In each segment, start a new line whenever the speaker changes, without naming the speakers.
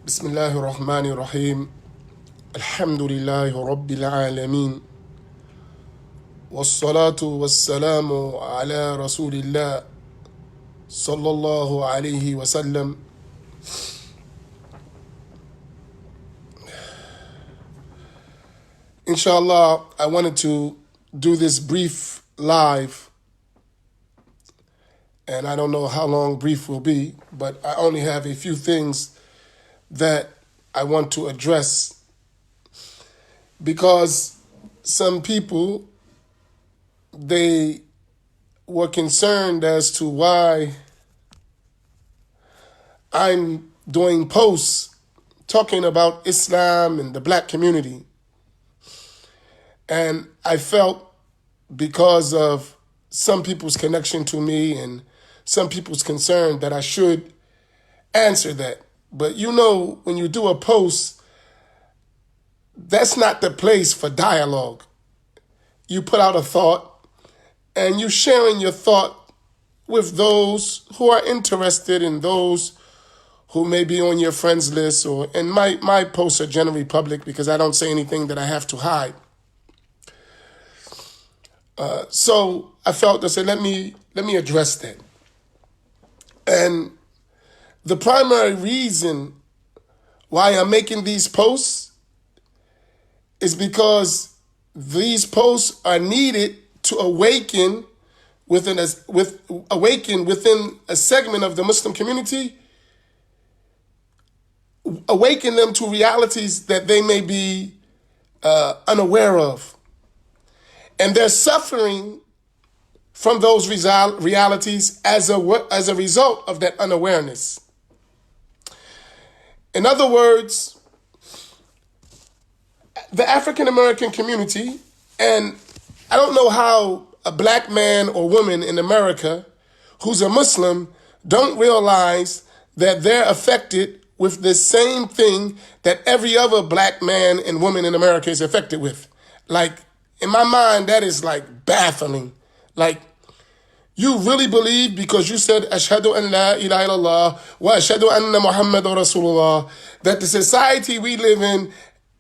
بسم الله الرحمن الرحيم الحمد لله رب العالمين والصلاة والسلام على رسول الله صلى الله عليه وسلم. Inshallah, I wanted to do this brief live, and I don't know how long brief will be, but I only have a few things that I want to address because some people, they were concerned as to why I'm doing posts talking about Islam and the black community. And I felt because of some people's connection to me and some people's concern that I should answer that. But you know, when you do a post, that's not the place for dialogue. You put out a thought and you're sharing your thought with those who are interested and those who may be on your friends list, and my posts are generally public because I don't say anything that I have to hide. So I felt I said, let me address that. And the primary reason why I'm making these posts is because these posts are needed to awaken within a segment of the Muslim community, awaken them to realities that they may be unaware of. And they're suffering from those realities as a result of that unawareness. In other words, the African American community, and I don't know how a black man or woman in America who's a Muslim don't realize that they're affected with the same thing that every other black man and woman in America is affected with. Like, in my mind, that is like baffling. Like, you really believe because you said, Ashhadu an la ilaha illallah wa ashhadu anna Muhammadan Rasulullah, that the society we live in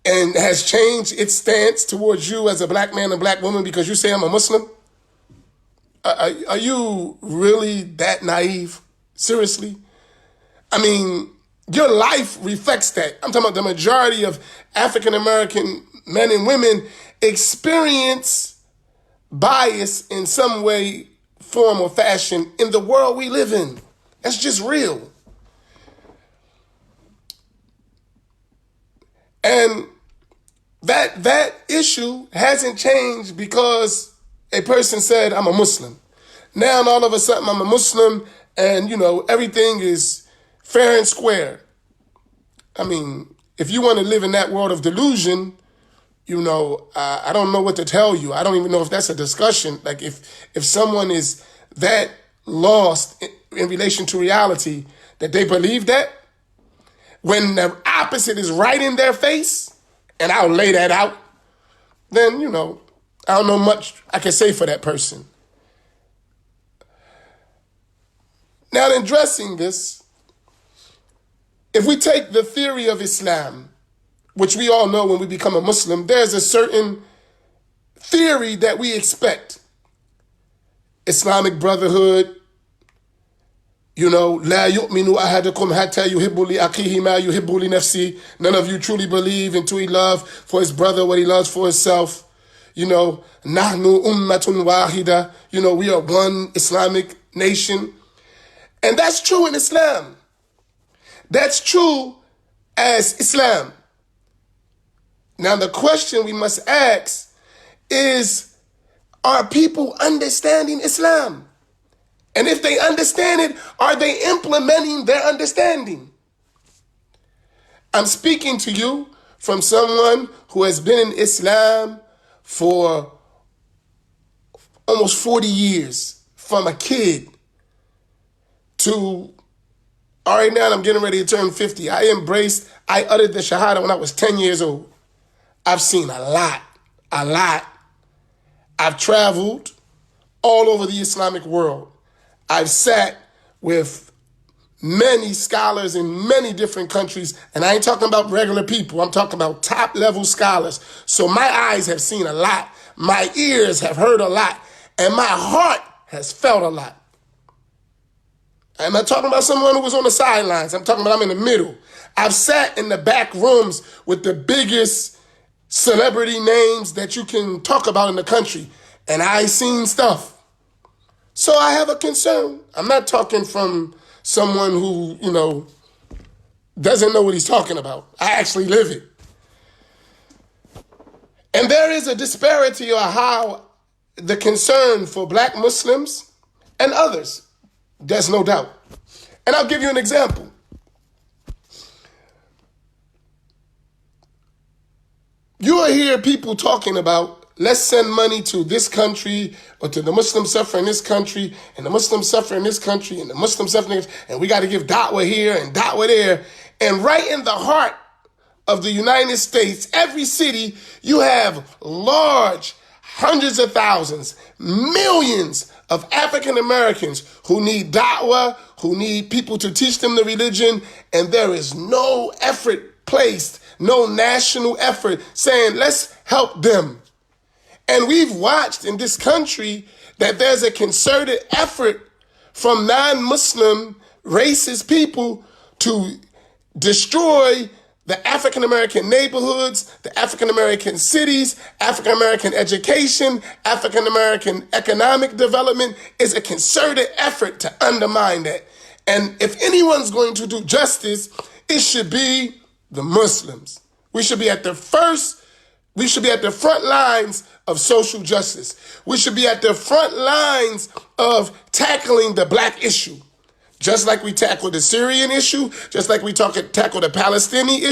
and has changed its stance towards you as a black man and black woman because you say I'm a Muslim? Are you really that naive? Seriously? I mean, your life reflects that. I'm talking about the majority of African American men and women experience bias in some way, form, or fashion in the world we live in. That's just real. And that issue hasn't changed because a person said, I'm a Muslim. Now, all of a sudden, I'm a Muslim and, everything is fair and square. I mean, if you want to live in that world of delusion, I don't know what to tell you. I don't even know if that's a discussion. Like if someone is that lost in relation to reality that they believe that, when the opposite is right in their face, and I'll lay that out, then, I don't know much I can say for that person. Now, in addressing this, if we take the theory of Islam, which we all know when we become a Muslim, there's a certain theory that we expect. Islamic brotherhood, لا يؤمن أحدكم حتى يحب لأخيه ما يحب لنفسه. None of you truly believe until he loves for his brother what he loves for himself. نحن أمة واحدة. We are one Islamic nation. And that's true in Islam. That's true as Islam. Now, the question we must ask is, are people understanding Islam? And if they understand it, are they implementing their understanding? I'm speaking to you from someone who has been in Islam for almost 40 years, from a kid to, all right, now I'm getting ready to turn 50. I uttered the Shahada when I was 10 years old. I've seen a lot. I've traveled all over the Islamic world. I've sat with many scholars in many different countries, and I ain't talking about regular people. I'm talking about top-level scholars. So my eyes have seen a lot. My ears have heard a lot. And my heart has felt a lot. I'm not talking about someone who was on the sidelines. I'm talking about I'm in the middle. I've sat in the back rooms with the biggest celebrity names that you can talk about in the country, and I seen stuff. So I have a concern. I'm not talking from someone who, doesn't know what he's talking about. I actually live it. And there is a disparity on how the concern for black Muslims and others. There's no doubt. And I'll give you an example. You will hear people talking about, let's send money to this country or to the Muslims suffering in this country and the Muslims suffering in this country and the Muslims suffering, and we got to give da'wah here and da'wah there. And right in the heart of the United States, every city, you have large, hundreds of thousands, millions of African Americans who need da'wah, who need people to teach them the religion, and there is no effort placed, no national effort saying, let's help them. And we've watched in this country that there's a concerted effort from non-Muslim racist people to destroy the African-American neighborhoods, the African-American cities, African-American education, African-American economic development. Is a concerted effort to undermine that. And if anyone's going to do justice, it should be the Muslims. We should be at the front lines of social justice. We should be at the front lines of tackling the black issue. Just like we tackle the Syrian issue, just like we tackle the Palestinian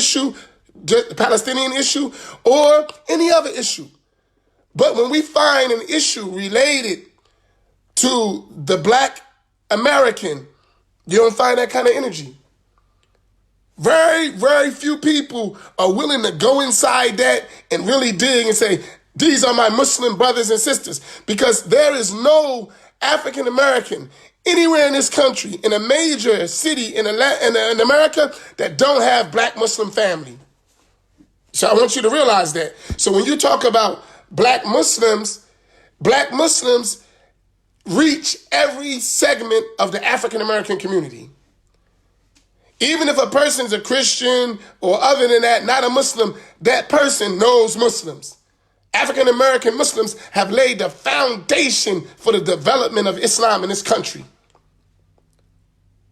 issue, or any other issue. But when we find an issue related to the black American, you don't find that kind of energy. Very, very few people are willing to go inside that and really dig and say, these are my Muslim brothers and sisters, because there is no African American anywhere in this country, in a major city in America, that don't have black Muslim family. So I want you to realize that. So when you talk about black Muslims reach every segment of the African American community. Even if a person's a Christian or other than that, not a Muslim, that person knows Muslims. African American Muslims have laid the foundation for the development of Islam in this country.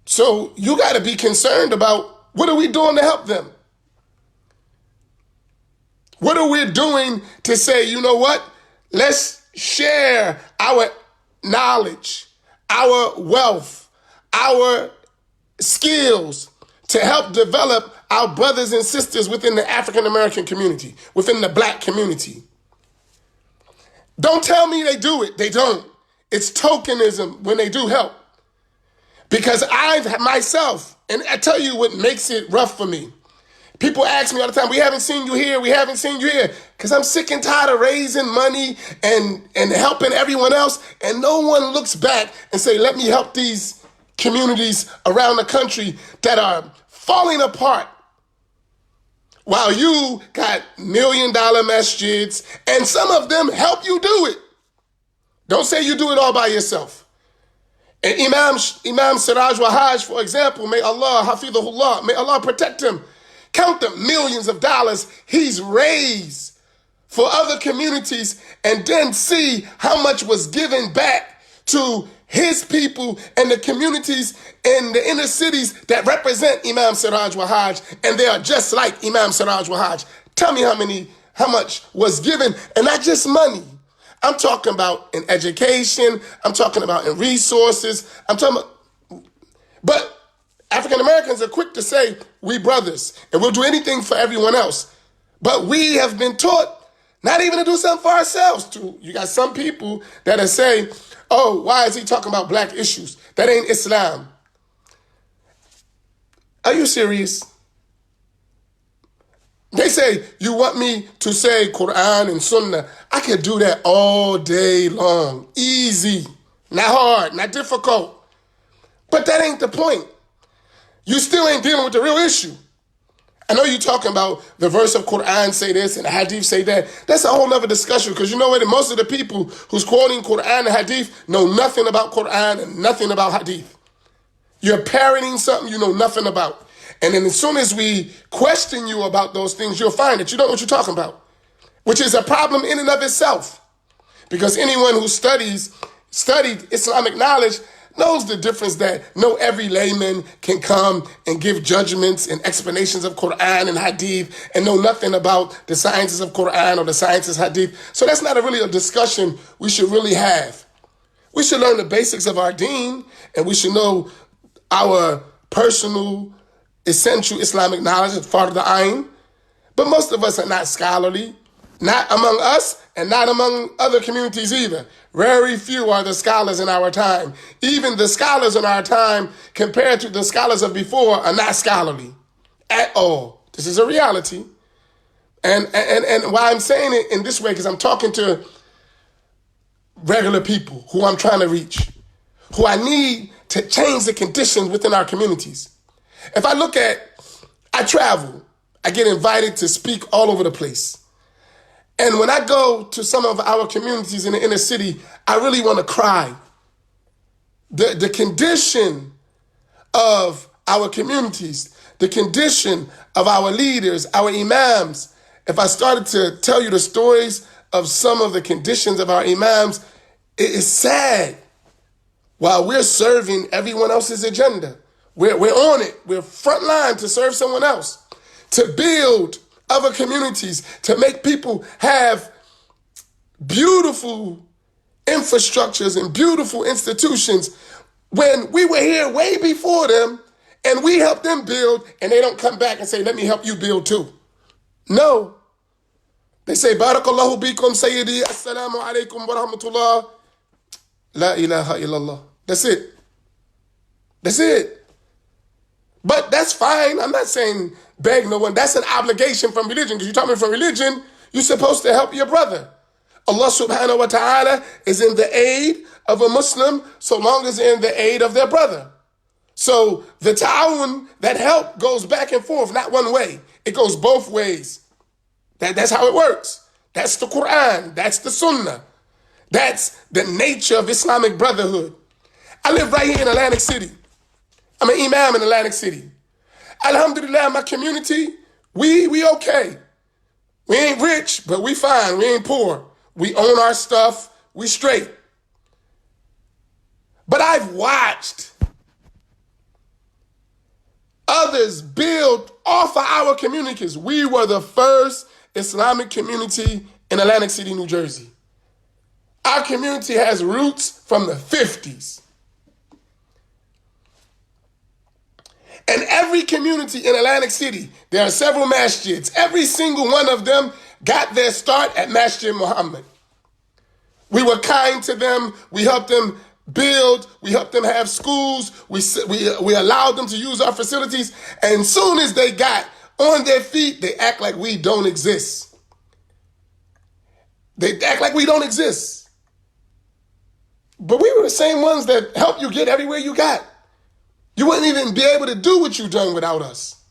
So you got to be concerned about, what are we doing to help them? What are we doing to say, you know what? Let's share our knowledge, our wealth, our skills to help develop our brothers and sisters within the African American community, within the black community. Don't tell me they do it. They don't. It's tokenism when they do help. Because I've myself, and I tell you what makes it rough for me. People ask me all the time, we haven't seen you here, we haven't seen you here. Because I'm sick and tired of raising money and helping everyone else. And no one looks back and say, let me help these communities around the country that are falling apart. While you got $1 million masjids, and some of them help you do it. Don't say you do it all by yourself. And Imam Siraj Wahaj, for example, may Allah, hafidhahullah, may Allah protect him. Count the millions of dollars he's raised for other communities, and then see how much was given back to his people and the communities in the inner cities that represent Imam Siraj Wahaj, and they are just like Imam Siraj Wahaj. Tell me how much was given, and not just money. I'm talking about in education. I'm talking about in resources. But African Americans are quick to say, we brothers, and we'll do anything for everyone else. But we have been taught not even to do something for ourselves. You got some people that are saying, oh, why is he talking about black issues? That ain't Islam. Are you serious? They say, you want me to say Quran and Sunnah. I could do that all day long. Easy. Not hard, not difficult. But that ain't the point. You still ain't dealing with the real issue. I know you're talking about the verse of Quran say this and the hadith say that. That's a whole nother discussion, because you know what? Most of the people who's quoting Quran and hadith know nothing about Quran and nothing about hadith. You're parroting something you know nothing about. And then as soon as we question you about those things, you'll find that you don't know what you're talking about, which is a problem in and of itself. Because anyone who studied Islamic knowledge knows the difference, that no every layman can come and give judgments and explanations of Quran and hadith and know nothing about the sciences of Quran or the sciences of hadith. So that's not really a discussion we should really have. We should learn the basics of our deen, and we should know our personal, essential Islamic knowledge as part of the ayn. But most of us are not scholarly, not among us and not among other communities either. Very few are the scholars in our time. Even the scholars in our time, compared to the scholars of before, are not scholarly at all. This is a reality. And why I'm saying it in this way, because I'm talking to regular people who I'm trying to reach, who I need to change the conditions within our communities. If I travel, I get invited to speak all over the place. And when I go to some of our communities in the inner city, I really want to cry. The condition of our communities, the condition of our leaders, our imams. If I started to tell you the stories of some of the conditions of our imams, it is sad. While we're serving everyone else's agenda, we're on it. We're front line to serve someone else, to build other communities, to make people have beautiful infrastructures and beautiful institutions, when we were here way before them and we helped them build, and they don't come back and say, let me help you build too. No. They say, Barakallahu bikum Sayyidi, Assalamu alaikum wa rahmatullah. La ilaha illallah. That's it. That's it. But that's fine. I'm not saying beg no one. That's an obligation from religion. Because you're talking from religion, you're supposed to help your brother. Allah subhanahu wa ta'ala is in the aid of a Muslim so long as they're in the aid of their brother. So the ta'awun, that help, goes back and forth, not one way. It goes both ways. That's how it works. That's the Quran. That's the Sunnah. That's the nature of Islamic brotherhood. I live right here in Atlantic City. I'm an imam in Atlantic City. Alhamdulillah, my community, we okay. We ain't rich, but we fine. We ain't poor. We own our stuff. We straight. But I've watched others build off of our communities. We were the first Islamic community in Atlantic City, New Jersey. Our community has roots from the 50s. And every community in Atlantic City, there are several masjids. Every single one of them got their start at Masjid Muhammad. We were kind to them. We helped them build. We helped them have schools. We allowed them to use our facilities. And as soon as they got on their feet, they act like we don't exist. They act like we don't exist. But we were the same ones that helped you get everywhere you got. You wouldn't even be able to do what you've done without us.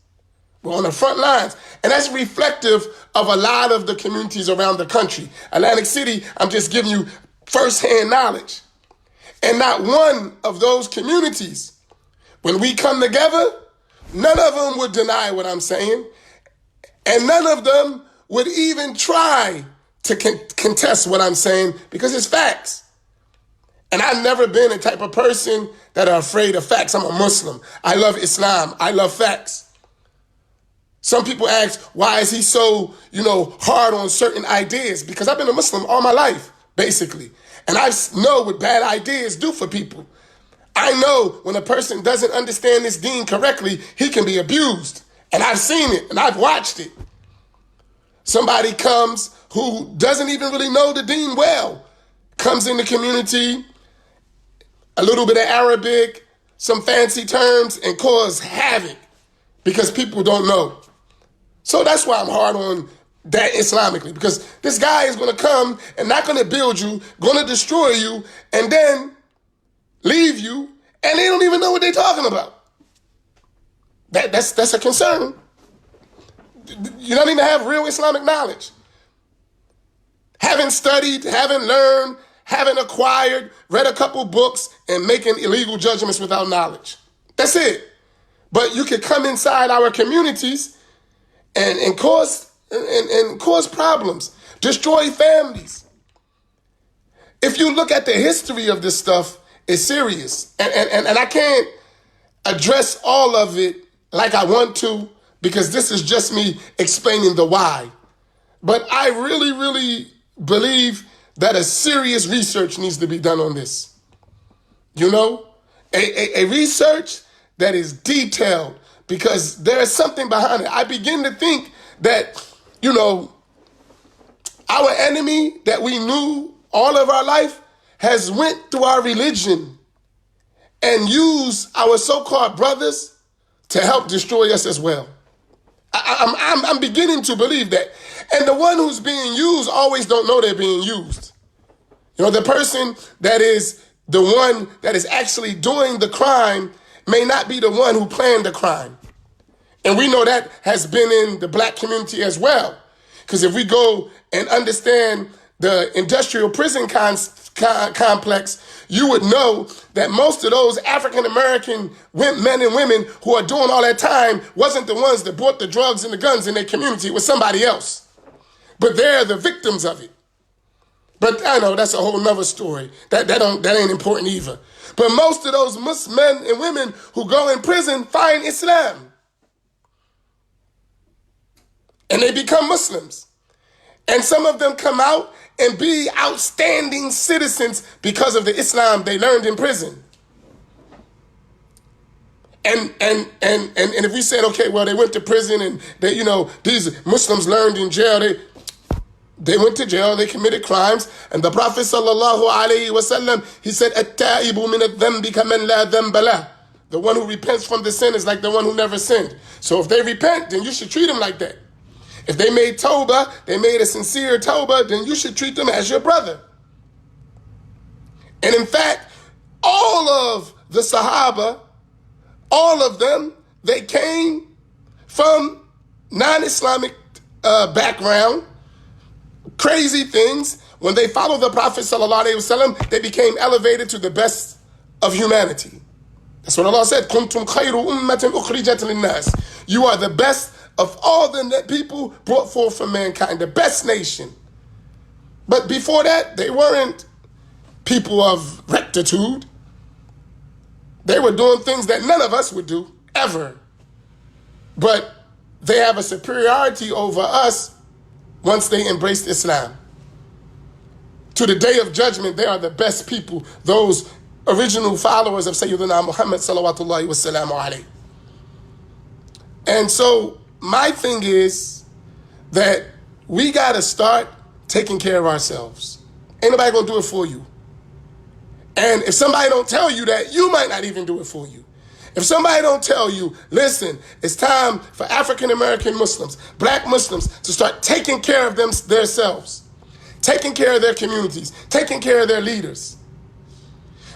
We're on the front lines. And that's reflective of a lot of the communities around the country. Atlantic City, I'm just giving you firsthand knowledge. And not one of those communities, when we come together, none of them would deny what I'm saying. And none of them would even try to contest what I'm saying, because it's facts. And I've never been a type of person that are afraid of facts. I'm a Muslim. I love Islam. I love facts. Some people ask, why is he so, hard on certain ideas? Because I've been a Muslim all my life, basically. And I know what bad ideas do for people. I know when a person doesn't understand this deen correctly, he can be abused. And I've seen it and I've watched it. Somebody comes who doesn't even really know the deen well, comes in the community, a little bit of Arabic, some fancy terms, and cause havoc because people don't know. So that's why I'm hard on that Islamically, because this guy is going to come and not going to build you, going to destroy you, and then leave you, and they don't even know what they're talking about. That's a concern. You don't even have real Islamic knowledge. Haven't studied, haven't learned, haven't acquired, read a couple books, and making illegal judgments without knowledge. That's it. But you could come inside our communities and cause problems, destroy families. If you look at the history of this stuff, it's serious. And I can't address all of it like I want to, because this is just me explaining the why. But I really, really believe that a serious research needs to be done on this. You know, a research that is detailed, because there is something behind it. I begin to think that, you know, our enemy that we knew all of our life has went through our religion and used our so-called brothers to help destroy us as well. I'm beginning to believe that. And the one who's being used always don't know they're being used. You know, the person that is the one that is actually doing the crime may not be the one who planned the crime. And we know that has been in the black community as well. Because if we go and understand the industrial prison complex, you would know that most of those African-American men and women who are doing all that time wasn't the ones that bought the drugs and the guns in their community. It was somebody else. But they're the victims of it. But I know that's a whole nother story. That ain't important either. But most of those Muslim men and women who go in prison find Islam. And they become Muslims. And some of them come out and be outstanding citizens because of the Islam they learned in prison. And if we said, okay, well, they went to prison and they, you know, these Muslims learned in jail, they went to jail, they committed crimes, and the Prophet sallallahu alaihi wasallam, he said, "At-ta'ibu min adh-dhanbi kaman la dhanba lah." The one who repents from the sin is like the one who never sinned. So if they repent, then you should treat them like that. If they made tawbah, they made a sincere tawbah, then you should treat them as your brother. And in fact, all of the Sahaba, all of them, they came from non-Islamic background, crazy things. When they followed the Prophet sallallahu alaihi wasallam, they became elevated to the best of humanity. That's what Allah said. "Kuntum khayru ummatin ukhrijat linnas." You are the best of all the people brought forth from mankind, the best nation. But before that, they weren't people of rectitude. They were doing things that none of us would do, ever. But they have a superiority over us once they embraced Islam. To the day of judgment, they are the best people, those original followers of Sayyidina Muhammad salawatullahi wassalamu alayhi. And so my thing is that we got to start taking care of ourselves. Ain't nobody going to do it for you. And if somebody don't tell you that, you might not even do it for you. If somebody don't tell you, listen, it's time for African-American Muslims, black Muslims to start taking care of themselves, taking care of their communities, taking care of their leaders.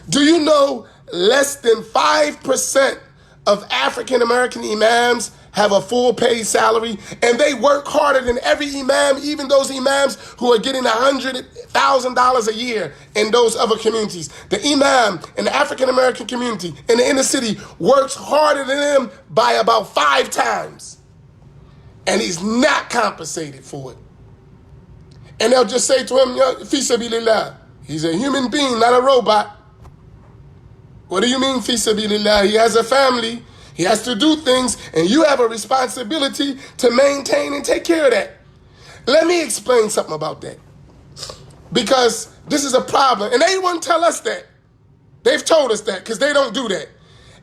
Do you know less than 5% of African-American imams have a full paid salary, and they work harder than every imam, even those imams who are getting $100,000 a year in those other communities. The imam in the African-American community in the inner city works harder than them by about 5 times. And he's not compensated for it. And they'll just say to him, "Fi sabilillah." He's a human being, not a robot. What do you mean, fi sabilillah? He has a family. He has to do things, and you have a responsibility to maintain and take care of that. Let me explain something about that. Because this is a problem, and they wouldn't tell us that. They've told us that, because they don't do that.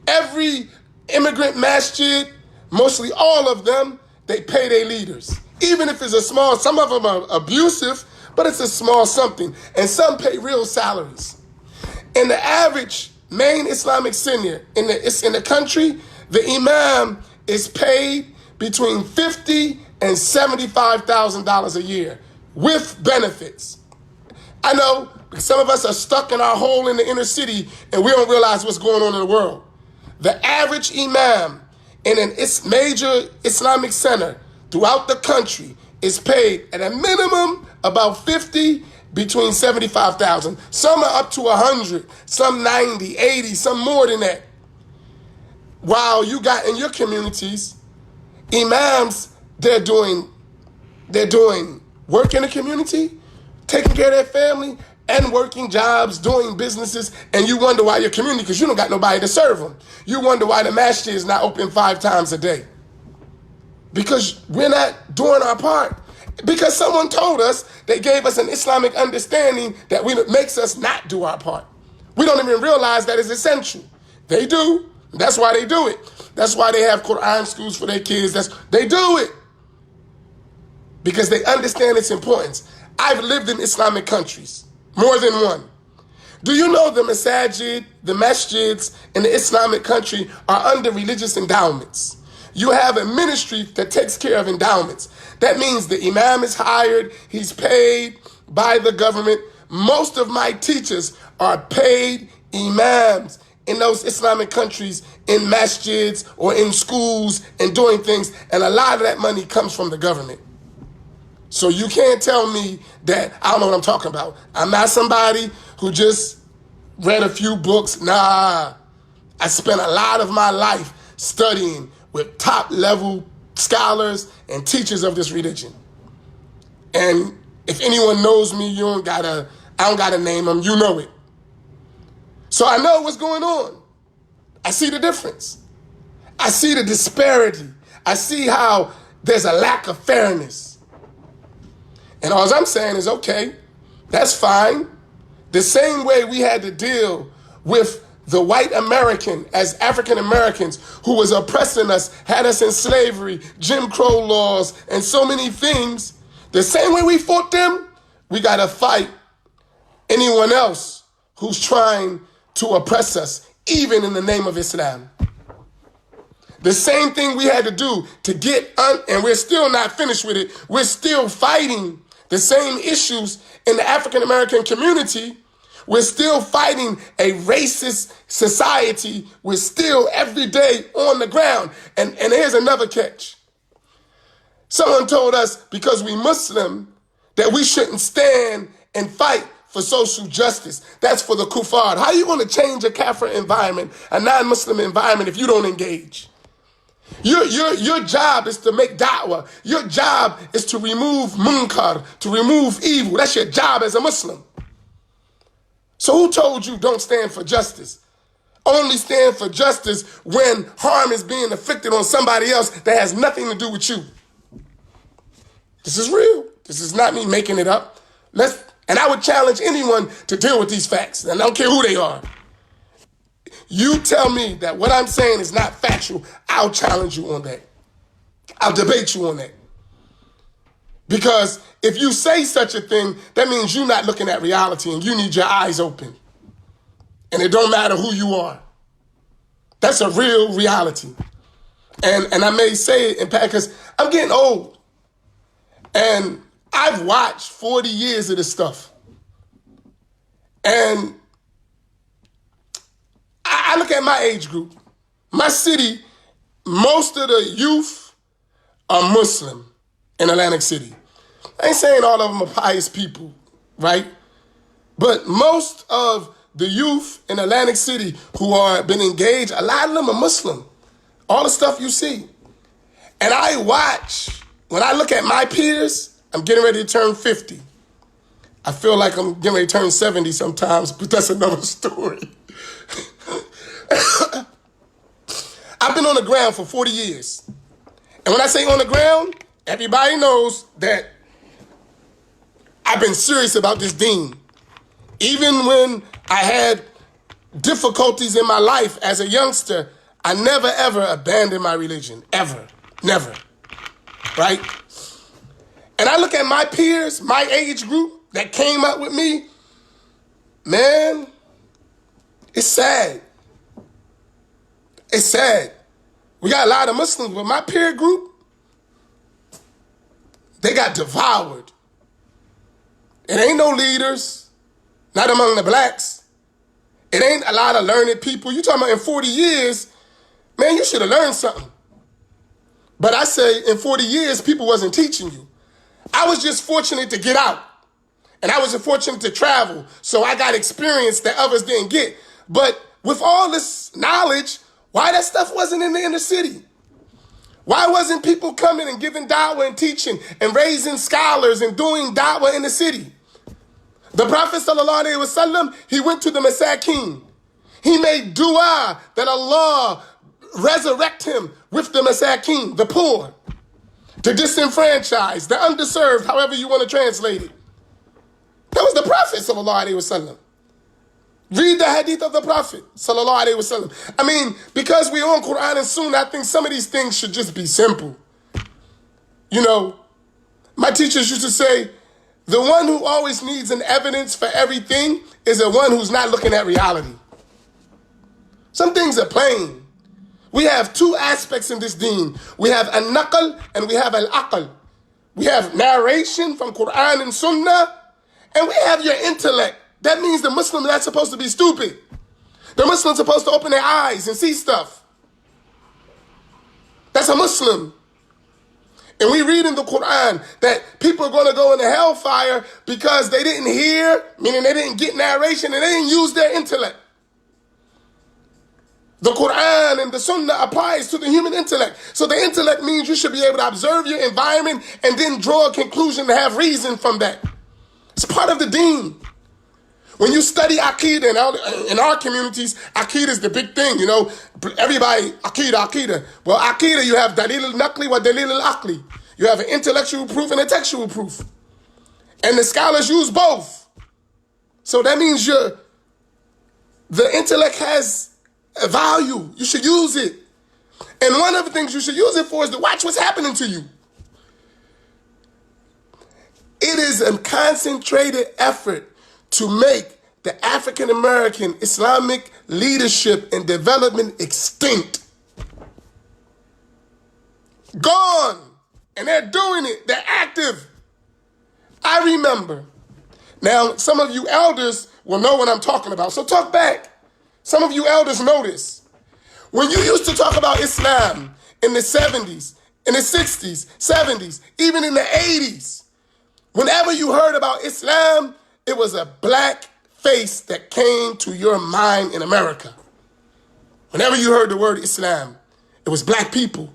Every immigrant masjid, mostly all of them, they pay their leaders. Even if it's a small, some of them are abusive, but it's a small something. And some pay real salaries. And the average main Islamic senior in the country, the imam is paid between $50,000 and $75,000 a year with benefits. I know some of us are stuck in our hole in the inner city and we don't realize what's going on in the world. The average imam in an major Islamic center throughout the country is paid at a minimum about 50, between 75,000. Some are up to 100, some 90, 80, some more than that. While you got in your communities, imams, they're doing work in the community, taking care of their family, and working jobs, doing businesses, and you wonder why your community, because you don't got nobody to serve them. You wonder why the masjid is not open 5 times a day. Because we're not doing our part. Because someone told us, they gave us an Islamic understanding that makes us not do our part. We don't even realize that is essential. They do. That's why they do it. That's why they have Quran schools for their kids. They do it. Because they understand its importance. I've lived in Islamic countries, more than one. Do you know the masajid, the masjids in the Islamic country are under religious endowments? You have a ministry that takes care of endowments. That means the imam is hired, he's paid by the government. Most of my teachers are paid imams in those Islamic countries, in masjids or in schools and doing things, and a lot of that money comes from the government. So you can't tell me that I don't know what I'm talking about. I'm not somebody who just read a few books. Nah, I spent a lot of my life studying with top level scholars and teachers of this religion. And if anyone knows me, I don't gotta name them, you know it. So I know what's going on. I see the difference. I see the disparity. I see how there's a lack of fairness. And all I'm saying is, okay, that's fine. The same way we had to deal with the white American as African Americans who was oppressing us, had us in slavery, Jim Crow laws, and so many things, the same way we fought them, we got to fight anyone else who's trying to oppress us, even in the name of Islam. The same thing we had to do to get, and we're still not finished with it, we're still fighting the same issues in the African American community. We're still fighting a racist society. We're still every day on the ground. And here's another catch. Someone told us because we Muslim that we shouldn't stand and fight for social justice. That's for the kuffar. How are you going to change a kafir environment, a non-Muslim environment, if you don't engage? Your job is to make da'wah. Your job is to remove munkar, to remove evil. That's your job as a Muslim. So who told you don't stand for justice? Only stand for justice when harm is being inflicted on somebody else that has nothing to do with you. This is real. This is not me making it up. And I would challenge anyone to deal with these facts. And I don't care who they are. You tell me that what I'm saying is not factual, I'll challenge you on that. I'll debate you on that. Because if you say such a thing, that means you're not looking at reality and you need your eyes open. And it don't matter who you are. That's a real reality. And I may say it in part because I'm getting old. And I've watched 40 years of this stuff. And I look at my age group. My city, most of the youth are Muslim in Atlantic City. I ain't saying all of them are pious people, right? But most of the youth in Atlantic City who are been engaged, a lot of them are Muslim. All the stuff you see. And I watch, when I look at my peers, I'm getting ready to turn 50. I feel like I'm getting ready to turn 70 sometimes, but that's another story. I've been on the ground for 40 years. And when I say on the ground, everybody knows that I've been serious about this deen. Even when I had difficulties in my life as a youngster, I never, ever abandoned my religion. Ever. Never. Right? And I look at my peers, my age group that came up with me, man, it's sad. It's sad. We got a lot of Muslims, but my peer group, they got devoured. It ain't no leaders, not among the blacks. It ain't a lot of learned people. You talking about in 40 years, man, you should have learned something. But I say in 40 years, people wasn't teaching you. I was just fortunate to get out. And I was fortunate to travel. So I got experience that others didn't get. But with all this knowledge, why that stuff wasn't in the inner city? Why wasn't people coming and giving da'wah and teaching and raising scholars and doing da'wah in the city? The Prophet ﷺ, he went to the Masakin. He made dua that Allah resurrect him with the Masakin, the poor, the disenfranchised, the underserved, however you want to translate it. That was the Prophet ﷺ. Read the hadith of the Prophet ﷺ. I mean, because we're on Quran and Sunnah, I think some of these things should just be simple. You know, my teachers used to say, the one who always needs an evidence for everything is the one who's not looking at reality. Some things are plain. We have two aspects in this deen. We have al-naql and we have al-aql. We have narration from Quran and Sunnah, and we have your intellect. That means the Muslim is not supposed to be stupid. The Muslim's supposed to open their eyes and see stuff. That's a Muslim. And we read in the Quran that people are going to go into hellfire because they didn't hear, meaning they didn't get narration and they didn't use their intellect. The Quran and the Sunnah applies to the human intellect. So the intellect means you should be able to observe your environment and then draw a conclusion to have reason from that. It's part of the deen. When you study Aqidah, in our communities, Aqidah is the big thing, you know. Everybody, Aqidah. Well, Aqidah, you have Dalil al-Naqli wa Dalil al-Aqli. You have an intellectual proof and a textual proof. And the scholars use both. So that means the intellect has a value. You should use it. And one of the things you should use it for is to watch what's happening to you. It is a concentrated effort to make the African-American Islamic leadership and development extinct. Gone. And they're doing it. They're active. I remember. Now, some of you elders will know what I'm talking about, so talk back. Some of you elders know this. When you used to talk about Islam in the 70s, in the 60s, 70s, even in the 80s, whenever you heard about Islam, it was a black face that came to your mind in America. Whenever you heard the word Islam, it was black people.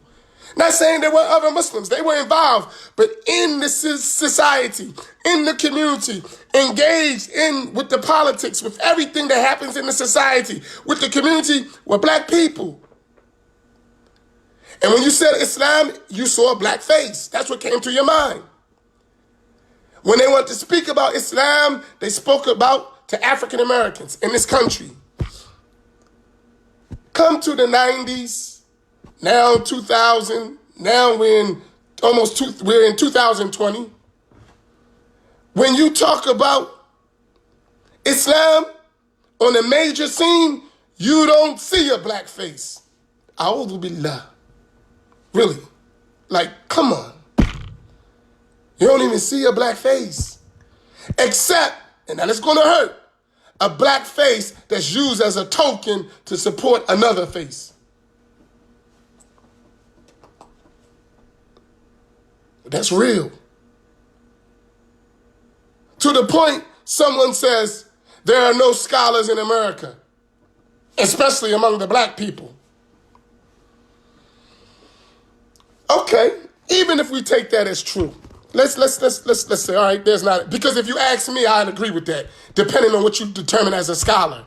Not saying there were other Muslims, they were involved, but in the society, in the community, engaged in with the politics, with everything that happens in the society, with the community, were black people. And when you said Islam, you saw a black face. That's what came to your mind. When they wanted to speak about Islam, they spoke about to African Americans in this country. Come to the 90s, now 2000, now we're in 2020. When you talk about Islam on a major scene, you don't see a black face. A'udhu billah. Really? Like, come on. You don't even see a black face. Except, and now it's going to hurt, a black face that's used as a token to support another face. That's real. To the point someone says there are no scholars in America, especially among the black people. Okay, even if we take that as true, let's say, all right, there's not, because if you ask me, I'd agree with that, depending on what you determine as a scholar.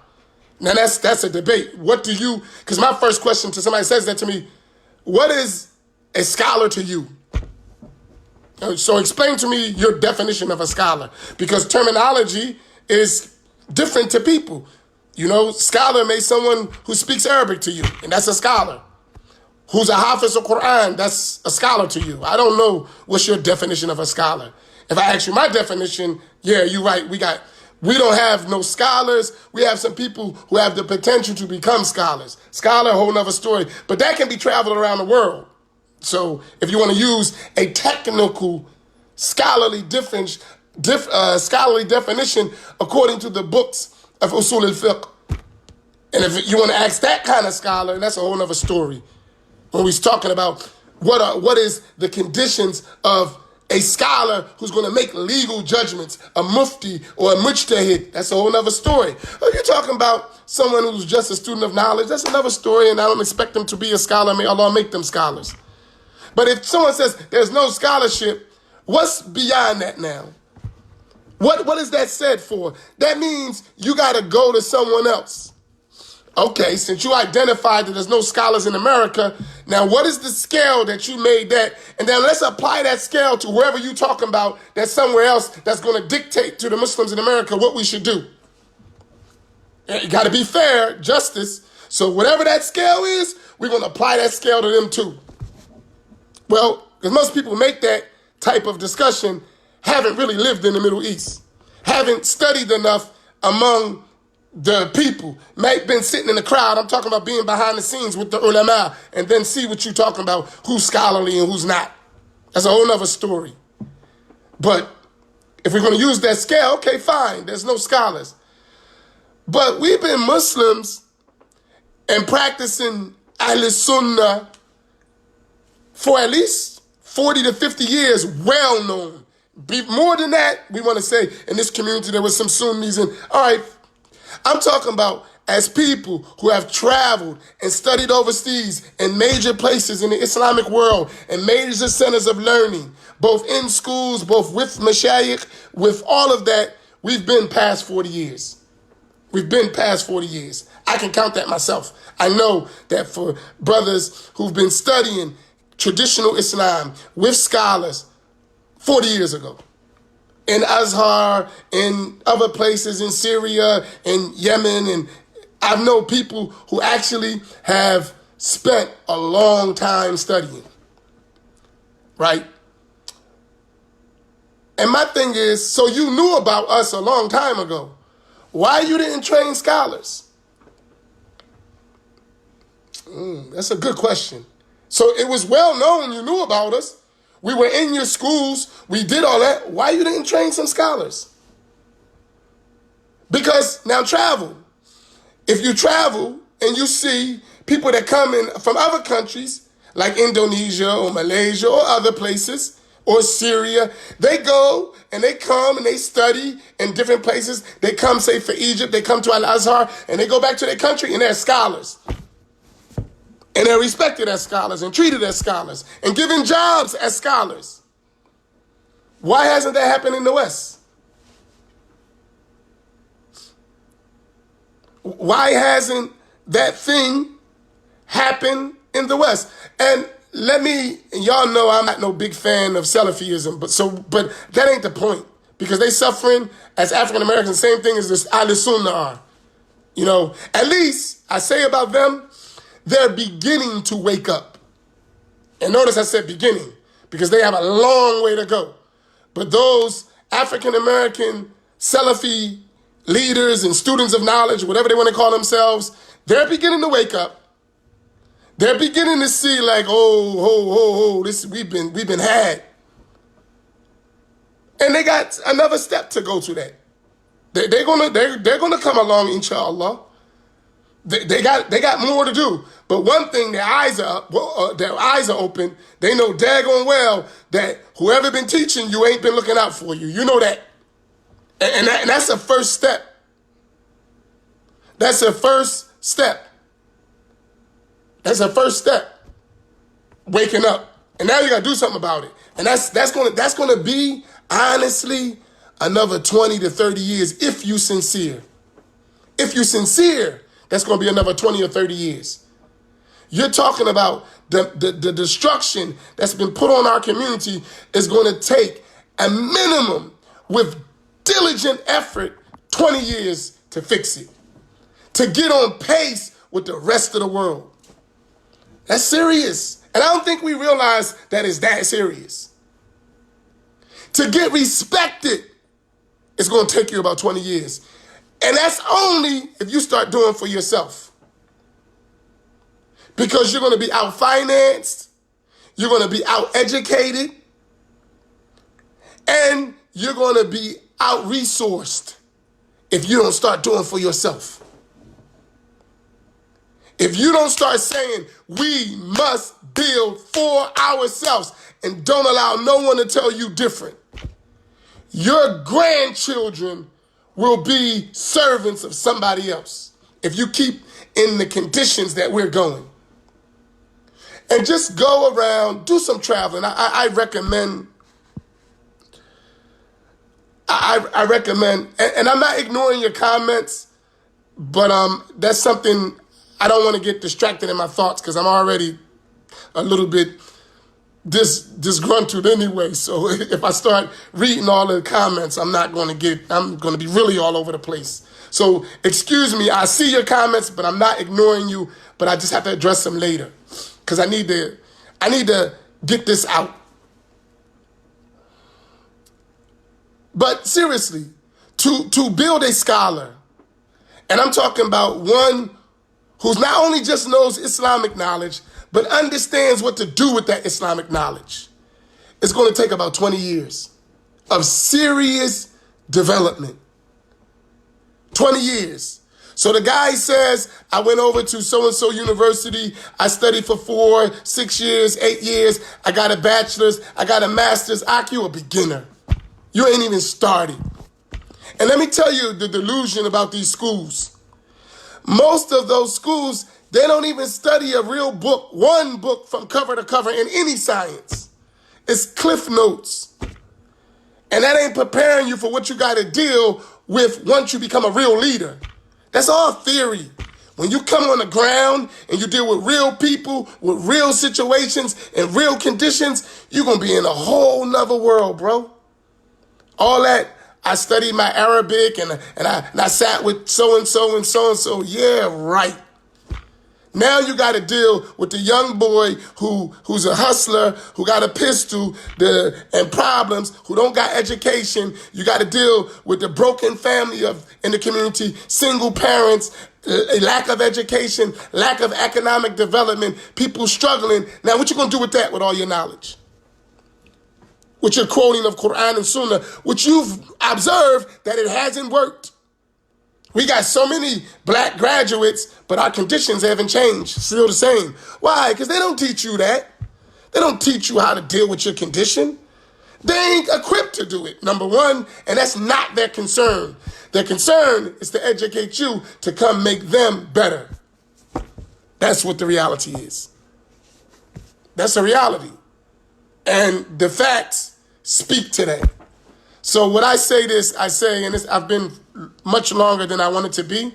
Now that's a debate. What do you, because my first question to somebody says that to me, what is a scholar to you? So explain to me your definition of a scholar, because terminology is different to people. You know, scholar may be someone who speaks Arabic to you, and that's a scholar. Who's a hafiz of Quran, that's a scholar to you. I don't know what's your definition of a scholar. If I ask you my definition, yeah, you're right. We don't have no scholars. We have some people who have the potential to become scholars. Scholar, a whole nother story. But that can be traveled around the world. So if you want to use a technical, scholarly definition according to the books of Usul al-Fiqh, and if you want to ask that kind of scholar, that's a whole nother story. When we're talking about What is the conditions of a scholar who's going to make legal judgments, a mufti or a mujtahid? That's a whole other story. If you're talking about someone who's just a student of knowledge, that's another story, and I don't expect them to be a scholar. May Allah make them scholars. But if someone says there's no scholarship, what's beyond that now? What is that said for? That means you got to go to someone else. Okay, since you identified that there's no scholars in America, now what is the scale that you made that? And then let's apply that scale to wherever you're talking about that's somewhere else that's going to dictate to the Muslims in America what we should do. You got to be fair, justice. So whatever that scale is, we're going to apply that scale to them too. Well, because most people make that type of discussion haven't really lived in the Middle East, haven't studied enough among the people, may have been sitting in the crowd. I'm talking about being behind the scenes with the ulama and then see what you're talking about, who's scholarly and who's not. That's a whole nother story. But if we're going to use that scale, okay, fine, there's no scholars. But we've been Muslims and practicing Ahl Sunnah for at least 40 to 50 years, well known. More than that, we want to say in this community there was some Sunnis. And all right, I'm talking about as people who have traveled and studied overseas in major places in the Islamic world and major centers of learning, both in schools, both with mashayikh, with all of that, we've been past 40 years. We've been past 40 years. I can count that myself. I know that for brothers who've been studying traditional Islam with scholars 40 years ago, in Azhar, in other places, in Syria, in Yemen, and I know people who actually have spent a long time studying, right? And my thing is, so you knew about us a long time ago. Why you didn't train scholars? That's a good question. So it was well known you knew about us. We were in your schools. We did all that. Why you didn't train some scholars? Because now travel. If you travel and you see people that come in from other countries, like Indonesia or Malaysia or other places, or Syria, they go and they come and they study in different places. They come, say, for Egypt, they come to Al-Azhar, and they go back to their country and they're scholars. And they're respected as scholars and treated as scholars and given jobs as scholars. Why hasn't that happened in the West? Why hasn't that thing happened in the West? And y'all know I'm not no big fan of Salafism, but that ain't the point. Because they suffering as African Americans, same thing as the Ahl Sunnah are. You know, at least I say about them, they're beginning to wake up. And notice I said beginning, because they have a long way to go. But those African American Salafi leaders and students of knowledge, whatever they want to call themselves, they're beginning to wake up. They're beginning to see like, this we've been had. And they got another step to go to that. They're gonna come along, inshallah. They got more to do. But one thing, their eyes are open. They know daggone well that whoever been teaching you ain't been looking out for you. You know that. And that's a first step. That's a first step. That's a first step. Waking up. And now you gotta do something about it. And that's gonna be, honestly, another 20 to 30 years if you sincere. If you sincere, that's going to be another 20 or 30 years. You're talking about the destruction that's been put on our community is going to take a minimum, with diligent effort, 20 years to fix it. To get on pace with the rest of the world. That's serious. And I don't think we realize that it's that serious. To get respected, it's going to take you about 20 years. And that's only if you start doing for yourself. Because you're going to be out-financed, you're going to be out-educated, and you're going to be out-resourced if you don't start doing for yourself. If you don't start saying we must build for ourselves and don't allow no one to tell you different, your grandchildren will be servants of somebody else if you keep in the conditions that we're going. And just go around, do some traveling. I recommend, I recommend, and I'm not ignoring your comments, but that's something I don't want to get distracted in my thoughts because I'm already a little bit disgruntled anyway. So if I start reading all the comments, I'm going to be really all over the place. So excuse me, I see your comments, but I'm not ignoring you, but I just have to address them later because I need to get this out. But seriously, to build a scholar, and I'm talking about one who not only just knows Islamic knowledge, but understands what to do with that Islamic knowledge, it's going to take about 20 years of serious development. 20 years. So the guy says, I went over to so-and-so university. I studied for 4, 6 years, 8 years. I got a bachelor's. I got a master's. You a beginner. You ain't even started. And let me tell you the delusion about these schools. Most of those schools, they don't even study a real book, one book from cover to cover in any science. It's cliff notes. And that ain't preparing you for what you got to deal with once you become a real leader. That's all theory. When you come on the ground and you deal with real people, with real situations and real conditions, you're going to be in a whole nother world, bro. All that, I studied my Arabic and I sat with so-and-so and so-and-so. Yeah, right. Now you got to deal with the young boy who's a hustler, who got a pistol and problems, who don't got education. You got to deal with the broken family in the community, single parents, a lack of education, lack of economic development, people struggling. Now what you going to do with that with all your knowledge? With your quoting of Quran and Sunnah, which you've observed that it hasn't worked. We got so many black graduates, but our conditions haven't changed. Still the same. Why? Because they don't teach you that. They don't teach you how to deal with your condition. They ain't equipped to do it, number one, and that's not their concern. Their concern is to educate you to come make them better. That's what the reality is. That's the reality. And the facts speak to that. So when I say this, and I've been much longer than I wanted to be,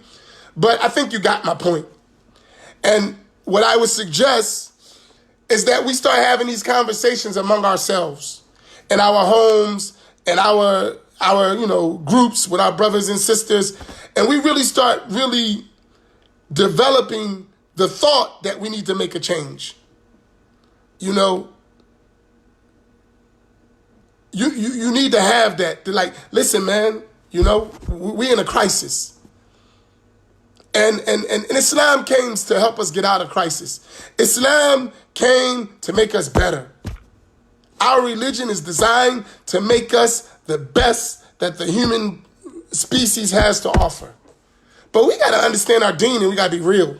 but I think you got my point. And what I would suggest is that we start having these conversations among ourselves in our homes and our groups with our brothers and sisters, and we really start developing the thought that we need to make a change. You need to have that. They're like, listen, man, we in a crisis. And Islam came to help us get out of crisis. Islam came to make us better. Our religion is designed to make us the best that the human species has to offer. But we got to understand our deen and we got to be real,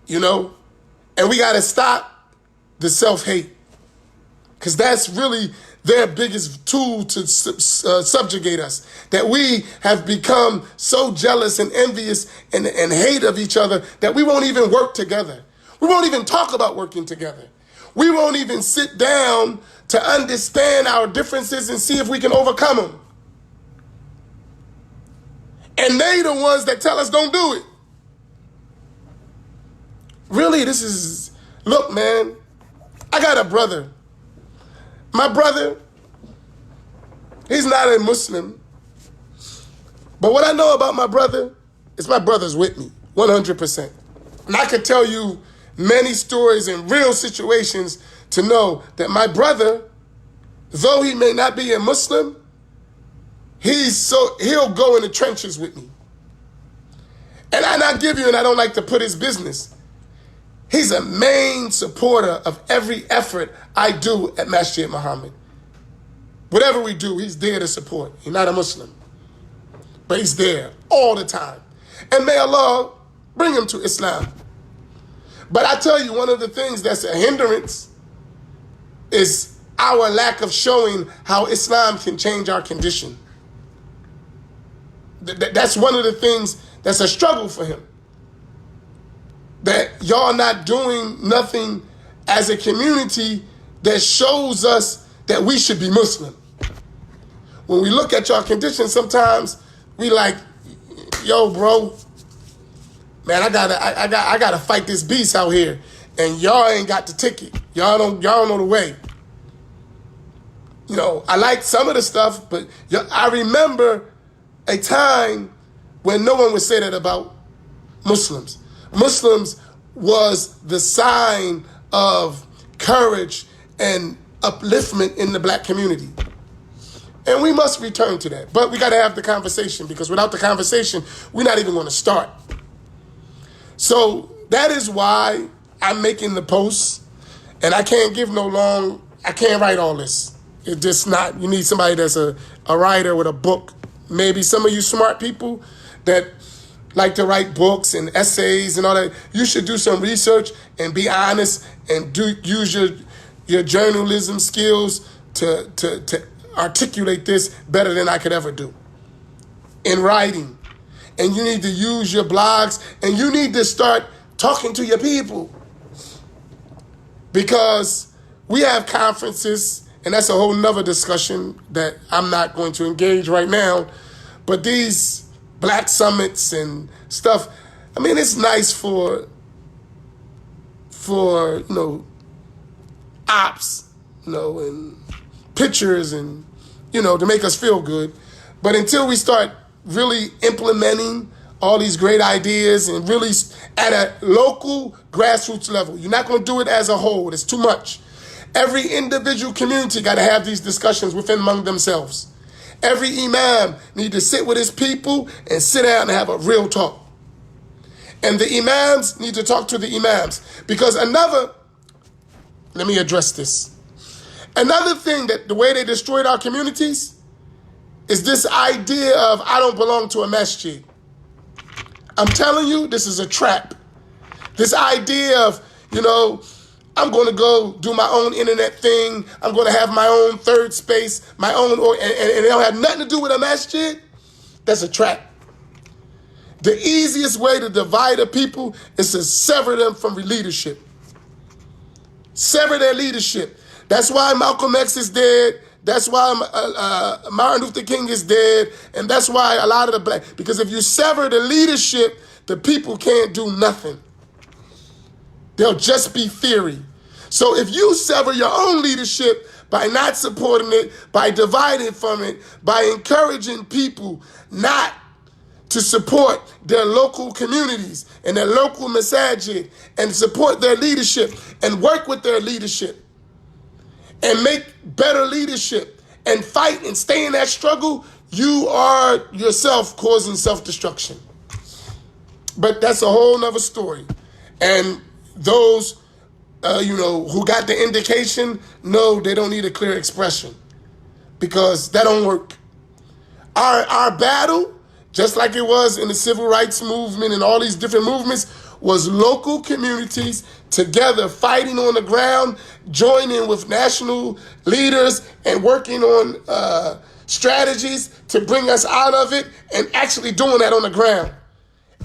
and we got to stop the self-hate, because that's really their biggest tool to subjugate us, that we have become so jealous and envious and hate of each other that we won't even work together. We won't even talk about working together. We won't even sit down to understand our differences and see if we can overcome them. And they the ones that tell us don't do it. Really, look, man, I got a brother. My brother, he's not a Muslim. But what I know about my brother is my brother's with me, 100%. And I can tell you many stories and real situations to know that my brother, though he may not be a Muslim, he'll go in the trenches with me. And I don't like to put his business. He's a main supporter of every effort I do at Masjid Muhammad. Whatever we do, he's there to support. He's not a Muslim, but he's there all the time. And may Allah bring him to Islam. But I tell you, one of the things that's a hindrance is our lack of showing how Islam can change our condition. That's one of the things that's a struggle for him. That y'all not doing nothing as a community that shows us that we should be Muslim. When we look at y'all conditions, sometimes we like, yo, bro, man, I gotta fight this beast out here, and y'all ain't got the ticket. Y'all don't know the way. You know, I like some of the stuff, but I remember a time when no one would say that about Muslims. Muslims was the sign of courage and upliftment in the black community. And we must return to that. But we got to have the conversation, because without the conversation, we're not even going to start. So that is why I'm making the posts, and I can't I can't write all this. It's just not, you need somebody that's a writer with a book. Maybe some of you smart people that like to write books and essays and all that, you should do some research and be honest and use your journalism skills to articulate this better than I could ever do in writing. And you need to use your blogs, and you need to start talking to your people, because we have conferences, and that's a whole nother discussion that I'm not going to engage right now. But these black summits and stuff, I mean, it's nice for you know, ops, you know, and pictures and, you know, to make us feel good. But until we start really implementing all these great ideas and really at a local grassroots level, you're not going to do it as a whole. It's too much. Every individual community got to have these discussions within among themselves. Every imam need to sit with his people and sit down and have a real talk. And the imams need to talk to the imams. Because let me address this. Another thing that the way they destroyed our communities is this idea of I don't belong to a masjid. I'm telling you, this is a trap. This idea of, you know, I'm going to go do my own internet thing. I'm going to have my own third space, my own, and it don't have nothing to do with a masjid. That's a trap. The easiest way to divide a people is to sever them from leadership. Sever their leadership. That's why Malcolm X is dead. That's why Martin Luther King is dead. And that's why a lot of the black, because if you sever the leadership, the people can't do nothing. They'll just be theory. So if you sever your own leadership by not supporting it, by dividing from it, by encouraging people not to support their local communities and their local masajid and support their leadership and work with their leadership and make better leadership and fight and stay in that struggle, you are yourself causing self-destruction. But that's a whole nother story. And those, you know, who got the indication, know they don't need a clear expression, because that don't work. Our battle, just like it was in the civil rights movement and all these different movements, was local communities together fighting on the ground, joining with national leaders and working on strategies to bring us out of it, and actually doing that on the ground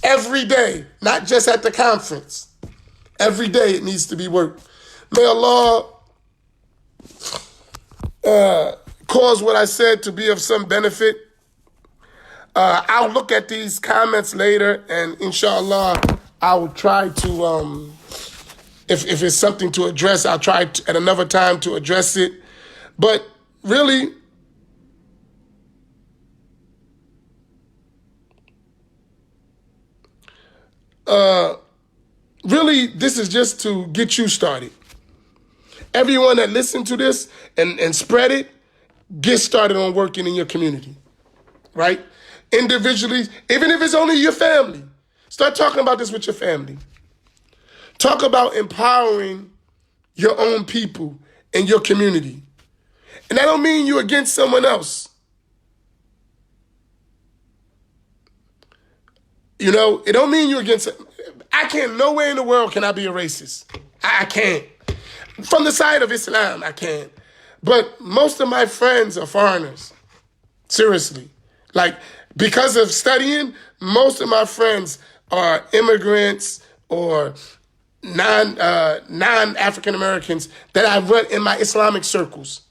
every day, not just at the conference. Every day it needs to be worked. May Allah cause what I said to be of some benefit. I'll look at these comments later, and inshallah, I will try to, if it's something to address, I'll try at another time to address it. But really, this is just to get you started. Everyone that listened to this and spread it, get started on working in your community, right? Individually, even if it's only your family, start talking about this with your family. Talk about empowering your own people in your community. And that don't mean you're against someone else. You know, it don't mean you're against. I can't, nowhere in the world can I be a racist. I can't. From the side of Islam, I can't. But most of my friends are foreigners. Seriously. Like, because of studying, most of my friends are immigrants or non-African Americans that I run in my Islamic circles.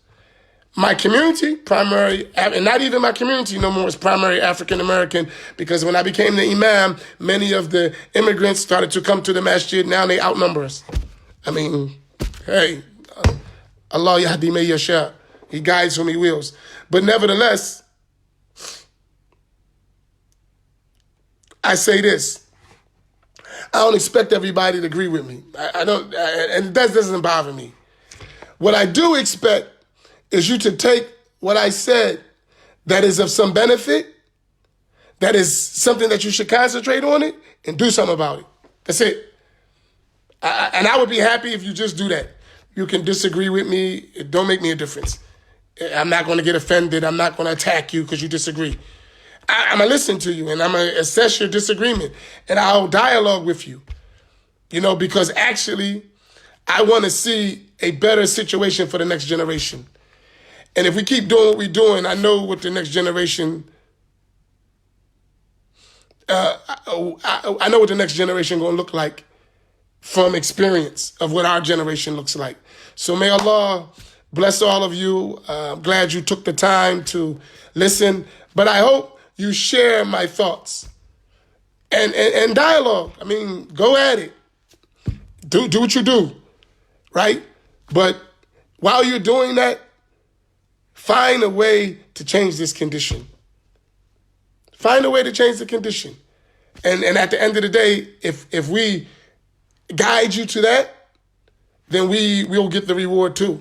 My community, primary, and not even my community no more, is primary African American, because when I became the Imam, many of the immigrants started to come to the masjid. Now they outnumber us. I mean, hey, Allah yahdi man yasha. He guides whom he wills. But nevertheless, I say this. I don't expect everybody to agree with me. I don't, and that doesn't bother me. What I do expect is you to take what I said that is of some benefit, that is something that you should concentrate on it, and do something about it. That's it. And I would be happy if you just do that. You can disagree with me. It don't make me a difference. I'm not going to get offended. I'm not going to attack you because you disagree. I'm going to listen to you, and I'm going to assess your disagreement, and I'll dialogue with you, because actually I want to see a better situation for the next generation. And if we keep doing what we're doing, I know what the next generation, I know what the next generation going to look like from experience of what our generation looks like. So may Allah bless all of you. I'm glad you took the time to listen, but I hope you share my thoughts and dialogue. I mean, go at it. Do what you do, right? But while you're doing that, find a way to change this condition. Find a way to change the condition. And at the end of the day, if we guide you to that, then we'll get the reward too.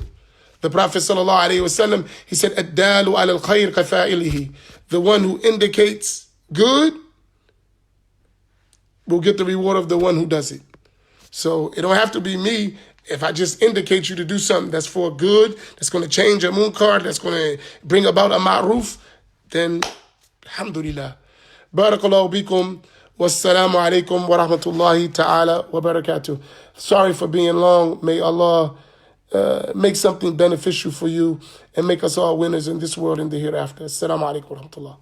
The Prophet ﷺ, he said, "Ad-dalu ala al-khayr kafa'ilihi." The one who indicates good will get the reward of the one who does it. So it don't have to be me. If I just indicate you to do something that's for good, that's going to change a munkar, that's going to bring about a ma'ruf, then alhamdulillah. Barakallahu bikum. Wassalamu alaikum wa rahmatullahi ta'ala wa barakatuh. Sorry for being long. May Allah make something beneficial for you and make us all winners in this world and the hereafter. Assalamu alaikum wa rahmatullah.